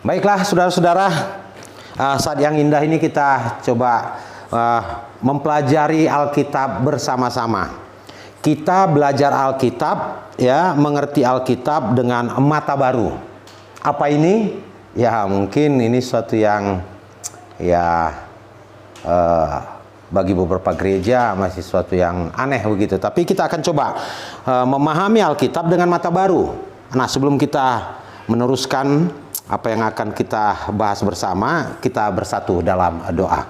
Baiklah saudara-saudara, saat yang indah ini kita coba mempelajari Alkitab bersama-sama. Kita belajar Alkitab, ya, mengerti Alkitab dengan mata baru. Apa ini? Ya mungkin ini suatu yang bagi beberapa gereja masih suatu yang aneh begitu. Tapi kita akan coba memahami Alkitab dengan mata baru. Nah, sebelum kita meneruskan apa yang akan kita bahas bersama, kita bersatu dalam doa.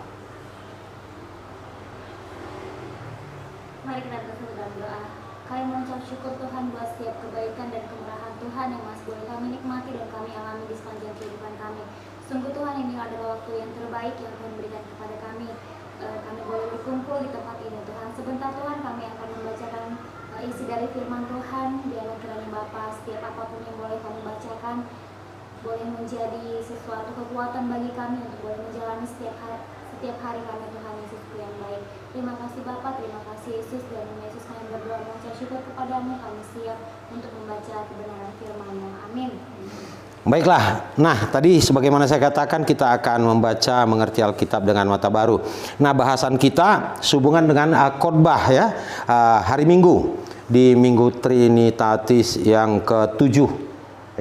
Mari kita bersatu dalam doa. Kami mengucap syukur Tuhan buat setiap kebaikan dan kemurahan Tuhan yang masih boleh kami nikmati dan kami alami di sepanjang kehidupan kami. Sungguh Tuhan, ini adalah waktu yang terbaik yang Tuhan berikan kepada kami. Kami boleh berkumpul di tempat ini Tuhan. Sebentar Tuhan, kami akan membacakan isi dari firman Tuhan. Biarlah kiranya Bapa, setiap apapun yang boleh kami bacakan boleh menjadi sesuatu kekuatan bagi kami untuk boleh menjalani setiap hari kami Tuhan Yesus yang baik. Terima kasih Bapa, terima kasih Yesus, dan Yesus kami berdoa mengucap syukur kepadamu. Kami siap untuk membaca kebenaran firman-Mu. Amin. Baiklah, nah tadi sebagaimana saya katakan kita akan membaca mengerti Alkitab dengan mata baru. Nah, bahasan kita sehubungan dengan khotbah, ya, hari Minggu di Minggu Trinitatis yang ke-7,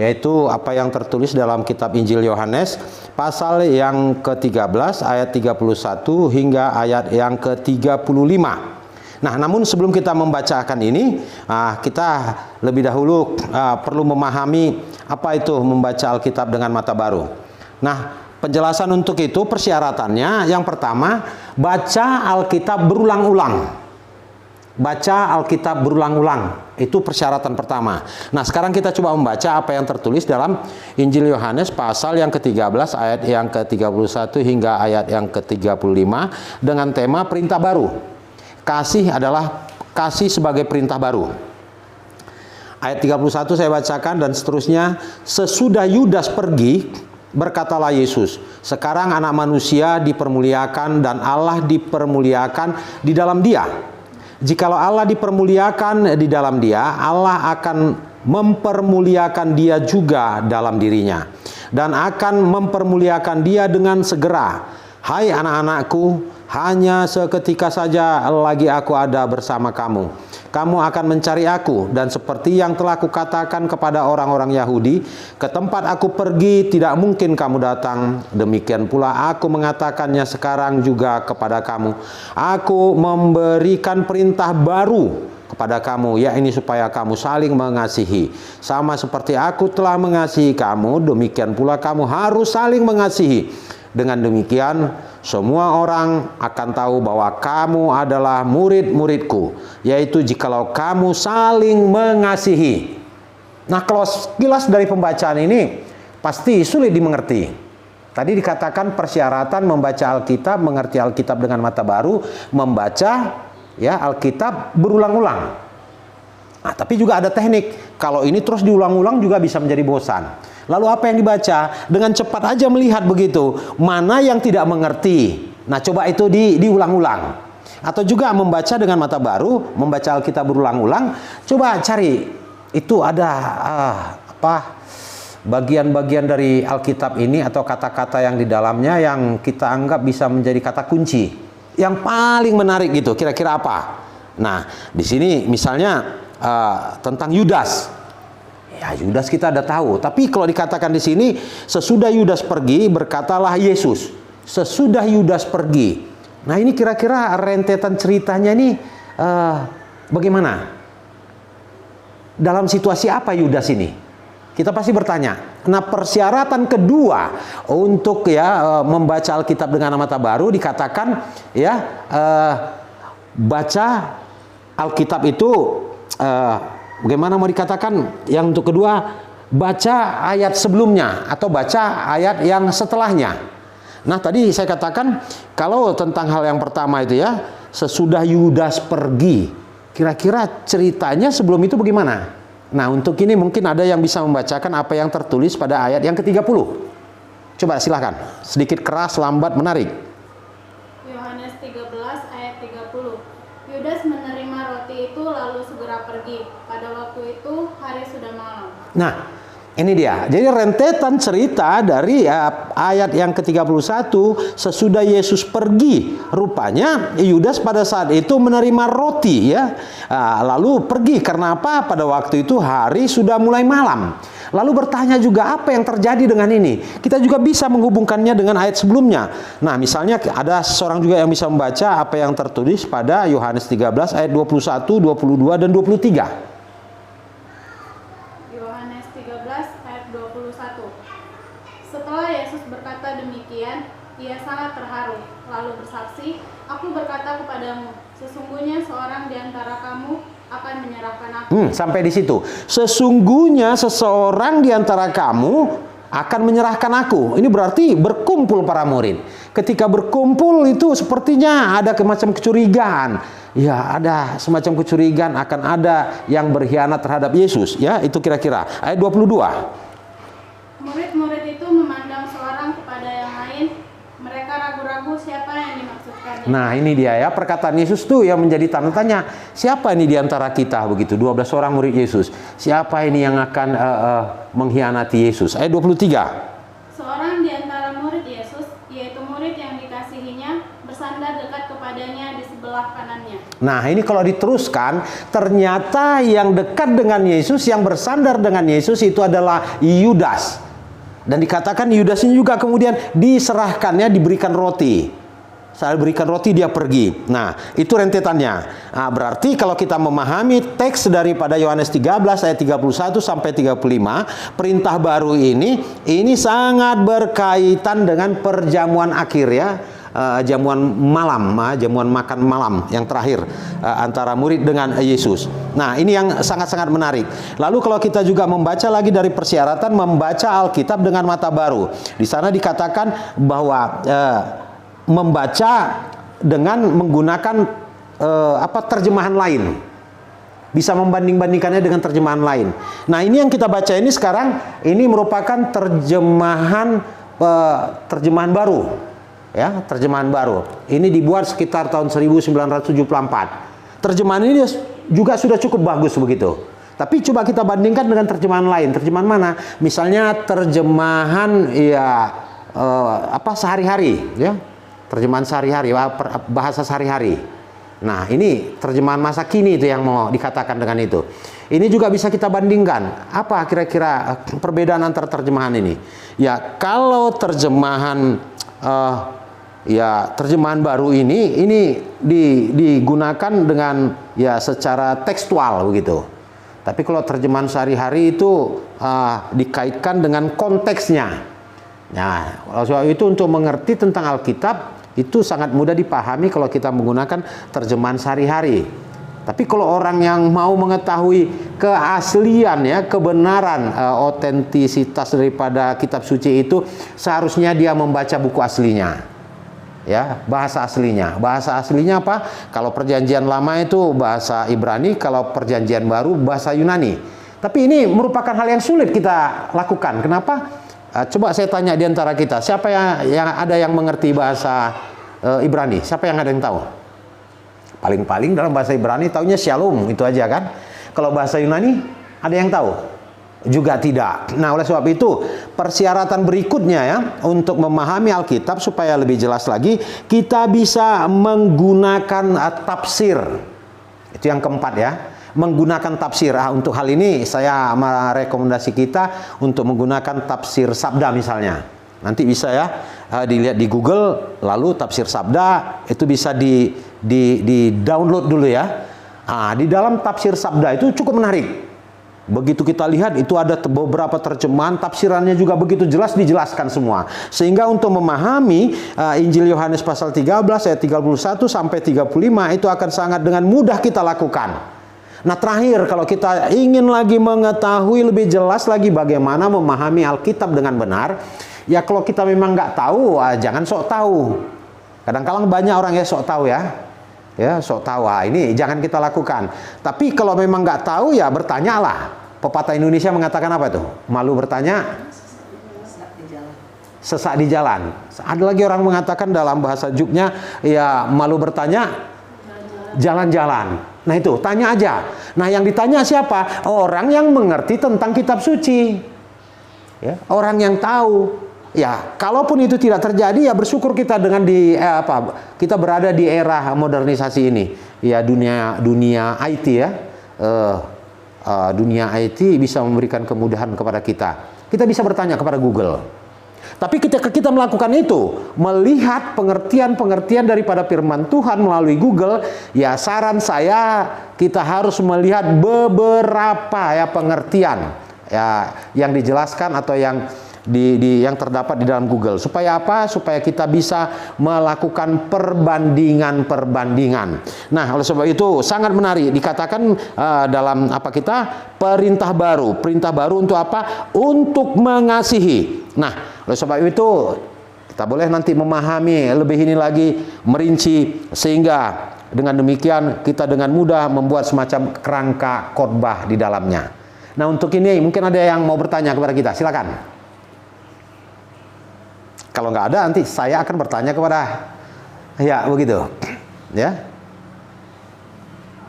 yaitu apa yang tertulis dalam kitab Injil Yohanes pasal yang ke-13 ayat 31 hingga ayat yang ke-35. Nah, namun sebelum kita membacakan ini, kita lebih dahulu perlu memahami apa itu membaca Alkitab dengan mata baru. Nah, penjelasan untuk itu, persyaratannya yang pertama, baca Alkitab berulang-ulang. Baca Alkitab berulang-ulang, itu persyaratan pertama. Nah, sekarang kita coba membaca apa yang tertulis dalam Injil Yohanes pasal yang ke-13 ayat yang ke-31 hingga ayat yang ke-35 dengan tema perintah baru. Kasih adalah kasih sebagai perintah baru. Ayat 31 saya bacakan dan seterusnya. Sesudah Yudas pergi, berkatalah Yesus, sekarang anak manusia dipermuliakan dan Allah dipermuliakan di dalam dia. Jikalau Allah dipermuliakan di dalam dia, Allah akan mempermuliakan dia juga dalam dirinya, dan akan mempermuliakan dia dengan segera. Hai anak-anakku, hanya seketika saja lagi aku ada bersama kamu. Kamu akan mencari aku, dan seperti yang telah kukatakan kepada orang-orang Yahudi, ke tempat aku pergi tidak mungkin kamu datang. Demikian pula aku mengatakannya sekarang juga kepada kamu. Aku memberikan perintah baru kepada kamu, yakni supaya kamu saling mengasihi. Sama seperti aku telah mengasihi kamu, demikian pula kamu harus saling mengasihi. Dengan demikian, semua orang akan tahu bahwa kamu adalah murid-muridku, yaitu jikalau kamu saling mengasihi. Nah, kalau sekilas dari pembacaan ini pasti sulit dimengerti. Tadi dikatakan persyaratan membaca Alkitab, mengerti Alkitab dengan mata baru, membaca, ya, Alkitab berulang-ulang. Nah, tapi juga ada teknik. Kalau ini terus diulang-ulang juga bisa menjadi bosan. Lalu apa yang dibaca? Dengan cepat aja melihat begitu, mana yang tidak mengerti. Nah, coba itu diulang-ulang. Atau juga membaca dengan mata baru, membaca Alkitab berulang-ulang, coba cari itu ada bagian-bagian dari Alkitab ini atau kata-kata yang di dalamnya yang kita anggap bisa menjadi kata kunci. Yang paling menarik gitu, kira-kira apa? Nah, di sini misalnya tentang Yudas. Ya, Yudas kita ada tahu, tapi kalau dikatakan di sini sesudah Yudas pergi, berkatalah Yesus. Sesudah Yudas pergi. Nah, ini kira-kira rentetan ceritanya ini bagaimana? Dalam situasi apa Yudas ini? Kita pasti bertanya. Nah, persyaratan kedua untuk membaca Alkitab dengan mata baru dikatakan baca Alkitab itu bagaimana mau dikatakan? Yang untuk kedua, baca ayat sebelumnya atau baca ayat yang setelahnya. Nah, tadi saya katakan kalau tentang hal yang pertama itu, ya, sesudah Yudas pergi, kira-kira ceritanya sebelum itu bagaimana? Nah, untuk ini mungkin ada yang bisa membacakan apa yang tertulis pada ayat yang ke-30. Coba silakan, sedikit keras, lambat, menarik. Yohanes 13 ayat 30. Yudas menerima roti itu lalu segera pergi. Pada waktu itu hari sudah malam. Nah, Ini dia. Jadi rentetan cerita dari ayat yang ke-31, sesudah Yesus pergi, rupanya Yudas pada saat itu menerima roti ya. Lalu pergi, karena apa? Pada waktu itu hari sudah mulai malam. Lalu bertanya juga apa yang terjadi dengan ini. Kita juga bisa menghubungkannya dengan ayat sebelumnya. Nah, misalnya ada seorang juga yang bisa membaca apa yang tertulis pada Yohanes 13 ayat 21, 22 dan 23. Yohanes 13 ayat 21. Setelah Yesus berkata demikian, ia sangat terharu, lalu bersaksi, "Aku berkata kepadamu, sesungguhnya seorang di antara kamu akan menyerahkan aku." Sampai di situ. Sesungguhnya seseorang di antara kamu akan menyerahkan aku. Ini berarti berkumpul para murid. Ketika berkumpul itu sepertinya ada semacam kecurigaan. Ya, ada semacam kecurigaan akan ada yang berkhianat terhadap Yesus. Ya, itu kira-kira. Ayat 22. Murid-murid itu memandang seorang kepada yang lain. Mereka ragu-ragu siapa yang dimaksudkannya. Nah, ini dia ya, perkataan Yesus tuh yang menjadi tanda tanya. Siapa ini di antara kita begitu? 12 orang murid Yesus. Siapa ini yang akan mengkhianati Yesus? Ayat 23. Seorang di antara murid Yesus, yaitu murid yang dikasihinya, bersandar dekat kepadanya di sebelah kanannya. Nah, ini kalau diteruskan, ternyata yang dekat dengan Yesus, yang bersandar dengan Yesus itu adalah Yudas. Dan dikatakan Yudas ini juga kemudian diserahkannya, diberikan roti. Saat berikan roti dia pergi. Nah, itu rentetannya. Nah, berarti kalau kita memahami teks daripada Yohanes 13 ayat 31 sampai 35, perintah baru ini sangat berkaitan dengan perjamuan akhir ya. Jamuan malam, jamuan makan malam yang terakhir antara murid dengan Yesus. Nah, ini yang sangat-sangat menarik. Lalu kalau kita juga membaca lagi dari persyaratan membaca Alkitab dengan mata baru. Di sana dikatakan bahwa membaca dengan menggunakan terjemahan lain. Bisa membanding-bandingkannya dengan terjemahan lain. Nah, ini yang kita baca ini sekarang ini merupakan terjemahan baru. Ya, terjemahan baru. Ini dibuat sekitar tahun 1974. Terjemahan ini juga sudah cukup bagus begitu. Tapi coba kita bandingkan dengan terjemahan lain. Terjemahan mana? Misalnya terjemahan sehari-hari, ya. Terjemahan sehari-hari, bahasa sehari-hari. Nah, ini terjemahan masa kini itu yang mau dikatakan dengan itu. Ini juga bisa kita bandingkan. Apa kira-kira perbedaan antara terjemahan ini? Ya, kalau terjemahan terjemahan baru ini digunakan dengan secara tekstual begitu. Tapi kalau terjemahan sehari-hari itu dikaitkan dengan konteksnya. Nah, oleh sebab itu untuk mengerti tentang Alkitab itu sangat mudah dipahami kalau kita menggunakan terjemahan sehari-hari. Tapi kalau orang yang mau mengetahui keaslian ya, kebenaran, otentisitas daripada kitab suci itu, seharusnya dia membaca buku aslinya. Ya, bahasa aslinya. Bahasa aslinya apa? Kalau perjanjian lama itu bahasa Ibrani, kalau perjanjian baru bahasa Yunani. Tapi ini merupakan hal yang sulit kita lakukan. Kenapa? Coba saya tanya di antara kita, siapa yang ada yang mengerti bahasa Ibrani? Siapa yang ada yang tahu? Paling-paling dalam bahasa Ibrani taunya Shalom, itu aja kan. Kalau bahasa Yunani ada yang tahu? Juga tidak. Nah, oleh sebab itu persyaratan berikutnya ya untuk memahami Alkitab supaya lebih jelas lagi, kita bisa menggunakan tafsir. Itu yang keempat ya, menggunakan tafsir. Untuk hal ini saya merekomendasi kita untuk menggunakan tafsir Sabda misalnya. Nanti bisa ya dilihat di Google, lalu tafsir Sabda itu bisa di download dulu ya. Di dalam tafsir Sabda itu cukup menarik. Begitu kita lihat itu ada beberapa terjemahan, tafsirannya juga begitu jelas dijelaskan semua. Sehingga untuk memahami Injil Yohanes pasal 13 ayat 31 sampai 35 itu akan sangat dengan mudah kita lakukan. Nah, terakhir kalau kita ingin lagi mengetahui lebih jelas lagi bagaimana memahami Alkitab dengan benar, ya kalau kita memang nggak tahu, jangan sok tahu. Kadang-kadang banyak orang ya sok tahu ya. Ya, sok tahu. Ini jangan kita lakukan. Tapi kalau memang nggak tahu ya bertanyalah. Pepatah Indonesia mengatakan apa itu? Malu bertanya, sesak di jalan. Ada lagi orang mengatakan dalam bahasa Juknya, ya malu bertanya, jalan-jalan. Nah itu, tanya aja. Nah yang ditanya siapa? Orang yang mengerti tentang kitab suci. Ya, orang yang tahu. Ya, kalaupun itu tidak terjadi, ya bersyukur kita dengan kita berada di era modernisasi ini. Ya, dunia IT ya. Dunia IT bisa memberikan kemudahan kepada kita. Kita bisa bertanya kepada Google. Tapi ketika kita melakukan itu, melihat pengertian-pengertian daripada firman Tuhan melalui Google, ya saran saya kita harus melihat beberapa ya pengertian ya yang dijelaskan atau yang yang terdapat di dalam Google. Supaya apa? Supaya kita bisa melakukan perbandingan-perbandingan. Nah, oleh sebab itu sangat menarik dikatakan dalam perintah baru. Perintah baru untuk apa? Untuk mengasihi. Nah, oleh sebab itu kita boleh nanti memahami lebih ini lagi, merinci, sehingga dengan demikian kita dengan mudah membuat semacam kerangka khotbah di dalamnya. Nah, untuk ini mungkin ada yang mau bertanya kepada kita. Silakan. Kalau nggak ada, nanti saya akan bertanya kepada, ya begitu, ya.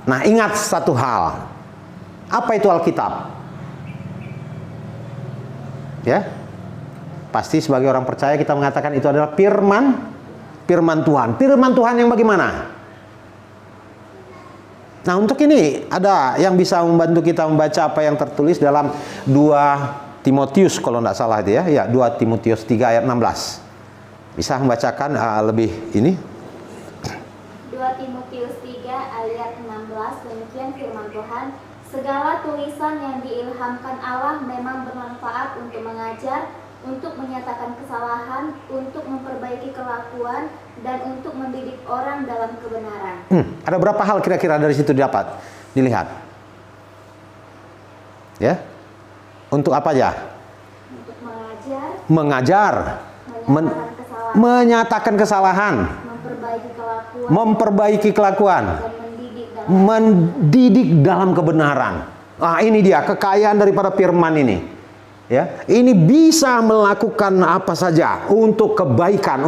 Nah, ingat satu hal, apa itu Alkitab? Ya, pasti sebagai orang percaya kita mengatakan itu adalah firman Tuhan. Firman Tuhan yang bagaimana? Nah, untuk ini ada yang bisa membantu kita membaca apa yang tertulis dalam 2 Timotius kalau tidak salah itu ya. 2 Timotius 3 ayat 16. Bisa membacakan lebih ini? 2 Timotius 3 ayat 16, demikian firman Tuhan. Segala tulisan yang diilhamkan Allah memang bermanfaat untuk mengajar, untuk menyatakan kesalahan, untuk memperbaiki kelakuan, dan untuk mendidik orang dalam kebenaran. Ada berapa hal kira-kira dari situ dapat dilihat? Ya? Untuk apa aja? Untuk mengajar, menyatakan kesalahan, memperbaiki kelakuan, dan mendidik dalam kebenaran. Ini dia kekayaan daripada firman ini. Ya, ini bisa melakukan apa saja untuk kebaikan,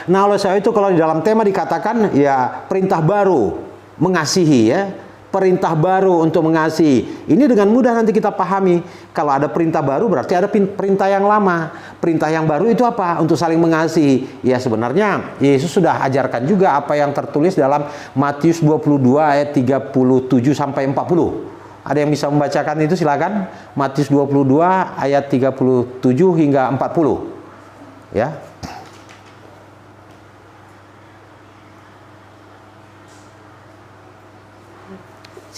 Nah, oleh sebab itu kalau di dalam tema dikatakan ya perintah baru mengasihi ya. Perintah baru untuk mengasihi. Ini dengan mudah nanti kita pahami. Kalau ada perintah baru berarti ada perintah yang lama. Perintah yang baru itu apa? Untuk saling mengasihi. Ya sebenarnya Yesus sudah ajarkan juga apa yang tertulis dalam Matius 22 ayat 37 sampai 40. Ada yang bisa membacakan itu silakan. Matius 22 ayat 37 hingga 40. Ya.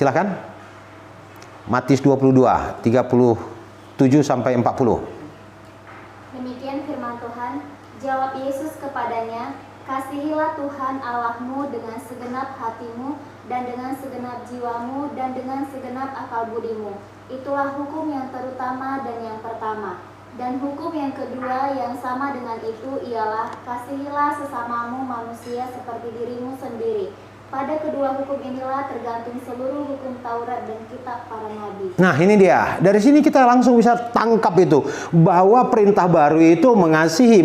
Silakan. Matius 22, 37 sampai 40. Demikian firman Tuhan. Jawab Yesus kepadanya, kasihilah Tuhan Allahmu dengan segenap hatimu, dan dengan segenap jiwamu, dan dengan segenap akal budimu. Itulah hukum yang terutama dan yang pertama. Dan hukum yang kedua yang sama dengan itu ialah, kasihilah sesamamu manusia seperti dirimu sendiri. Pada kedua hukum inilah tergantung seluruh hukum Taurat dan kitab para nabi. Nah, ini dia. Dari sini kita langsung bisa tangkap itu. Bahwa perintah baru itu mengasihi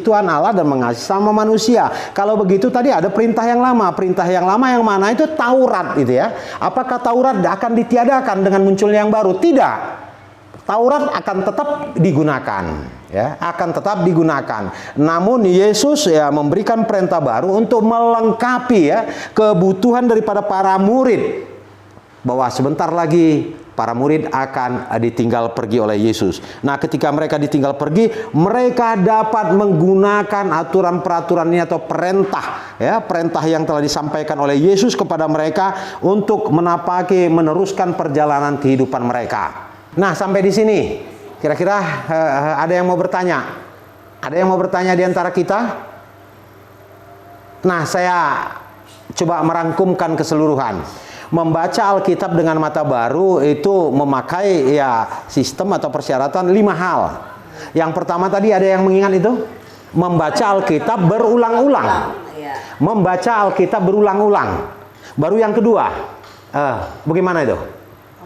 Tuhan Allah dan mengasihi sama manusia. Kalau begitu tadi ada perintah yang lama. Perintah yang lama yang mana? Itu Taurat gitu ya. Apakah Taurat akan ditiadakan dengan munculnya yang baru? Tidak. Taurat akan tetap digunakan. Ya, akan tetap digunakan. Namun Yesus ya memberikan perintah baru untuk melengkapi ya kebutuhan daripada para murid. Bahwa sebentar lagi para murid akan ditinggal pergi oleh Yesus. Nah, ketika mereka ditinggal pergi, mereka dapat menggunakan aturan peraturan ini atau perintah ya, perintah yang telah disampaikan oleh Yesus kepada mereka untuk meneruskan perjalanan kehidupan mereka. Nah, sampai di sini. Kira-kira ada yang mau bertanya? Ada yang mau bertanya di antara kita? Nah, saya coba merangkumkan keseluruhan. Membaca Alkitab dengan mata baru itu memakai ya sistem atau persyaratan 5 hal. Yang pertama tadi ada yang mengingat itu? Membaca Alkitab berulang-ulang. Membaca Alkitab berulang-ulang. Baru yang kedua, bagaimana itu?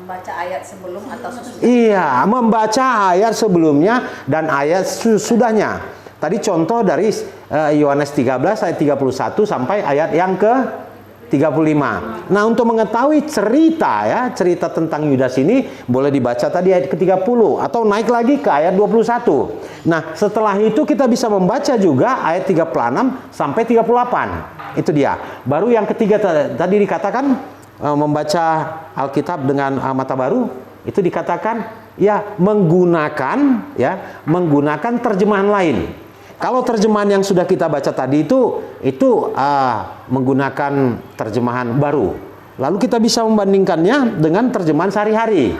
Membaca ayat sebelum atau sesudah. Iya, membaca ayat sebelumnya dan ayat sesudahnya. Tadi contoh dari Yohanes 13 ayat 31 sampai ayat yang ke 35. Nah, untuk mengetahui cerita ya, cerita tentang Yudas ini boleh dibaca tadi ayat ke-30 atau naik lagi ke ayat 21. Nah, setelah itu kita bisa membaca juga ayat 36 sampai 38. Itu dia. Baru yang ketiga tadi dikatakan membaca Alkitab dengan mata baru, itu dikatakan ya menggunakan terjemahan lain. Kalau terjemahan yang sudah kita baca tadi itu menggunakan terjemahan baru. Lalu kita bisa membandingkannya dengan terjemahan sehari-hari.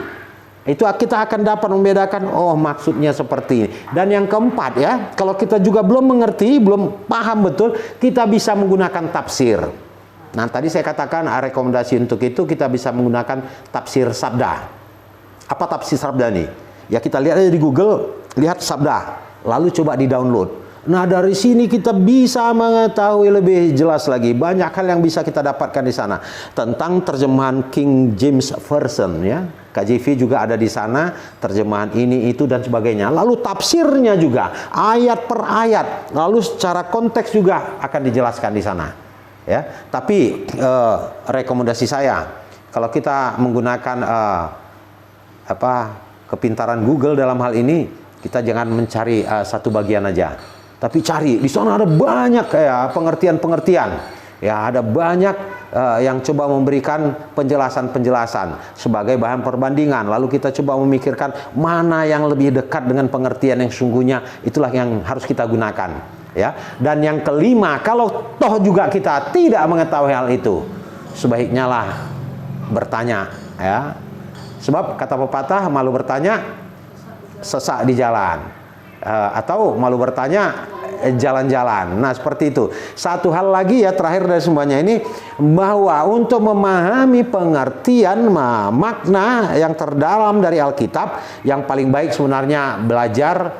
Itu kita akan dapat membedakan, oh maksudnya seperti ini. Dan yang keempat ya, kalau kita juga belum mengerti, belum paham betul, kita bisa menggunakan tafsir. Nah, tadi saya katakan rekomendasi untuk itu kita bisa menggunakan tafsir sabda. Apa tafsir sabda nih? Ya kita lihat aja di Google, lihat sabda, lalu coba di-download. Nah, dari sini kita bisa mengetahui lebih jelas lagi. Banyak hal yang bisa kita dapatkan di sana. Tentang terjemahan King James Version ya. KJV juga ada di sana, terjemahan ini, itu, dan sebagainya. Lalu tafsirnya juga, ayat per ayat. Lalu secara konteks juga akan dijelaskan di sana. Ya. Tapi rekomendasi saya, kalau kita menggunakan kepintaran Google dalam hal ini, kita jangan mencari satu bagian aja. Tapi cari, di sana ada banyak kayak pengertian-pengertian. Ya, ada banyak yang coba memberikan penjelasan-penjelasan sebagai bahan perbandingan. Lalu kita coba memikirkan mana yang lebih dekat dengan pengertian yang sungguhnya, itulah yang harus kita gunakan. Ya. Dan yang kelima, kalau toh juga kita tidak mengetahui hal itu, sebaiknya lah bertanya. Ya. Sebab kata pepatah, malu bertanya, sesak di jalan. Atau malu bertanya, jalan-jalan. Nah, seperti itu. Satu hal lagi ya, terakhir dari semuanya ini, bahwa untuk memahami pengertian makna yang terdalam dari Alkitab, yang paling baik sebenarnya belajar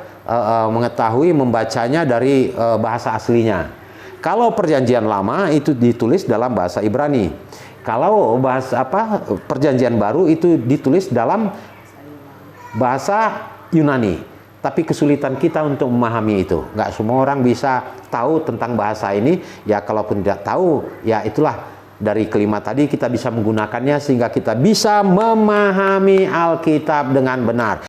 mengetahui membacanya dari bahasa aslinya. Kalau Perjanjian Lama itu ditulis dalam bahasa Ibrani. Kalau Perjanjian Baru itu ditulis dalam bahasa Yunani. Tapi kesulitan kita untuk memahami itu. Nggak semua orang bisa tahu tentang bahasa ini. Ya kalaupun tidak tahu, ya itulah dari kelima tadi kita bisa menggunakannya sehingga kita bisa memahami Alkitab dengan benar.